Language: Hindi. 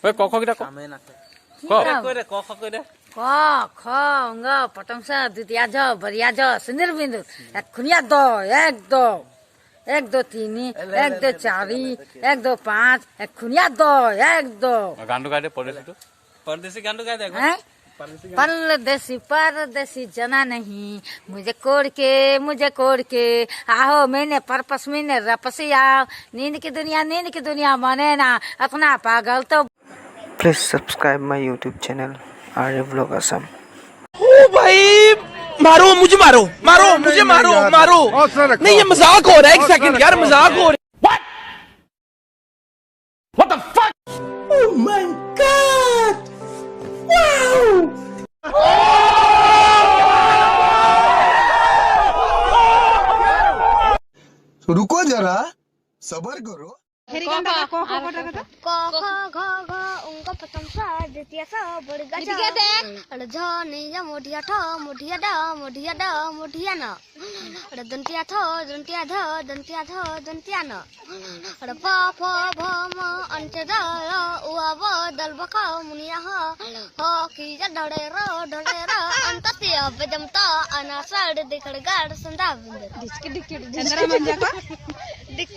वे क ख किटा क क क ख अंग पटंग स द्वितीय ज बरिया ज सिंदूर बिंदु खुनिया दो एक दो एक दो तीन एक दो चारी एक दो पाँच एक खुनिया दो एक दो गांडू गाडे परदेसी गांडू गाडे परदेसी जना नहीं मुझे कोड़ के आहो मैंने परपस मैंने रपसिया नींद की दुनिया माने ना अपना पागल तो। Please subscribe my YouTube channel Arya vlog Assam. ओ भाई मारो मुझे मारो नहीं ये मजाक हो रहा है। एक सेकंड यार मजाक हो रहा है। What the fuck? Oh my god! तो रुको जरा सबर करो। क ख घ घ उनका प्रथम सा द्वितीय सा बड़गा ज झ निया मोठिया ठ मोठिया ड मोठिया न दंतिया थ दंतिया ध दंतिया ध दंतिया न प फ भ म अंत द उ व दल बख मुनिया ह की ज ढड़े र अंत ते बेदम त अना सड दिखड़ गाड़ संदा डिस्क डिक चंद्रा मंजा का डिक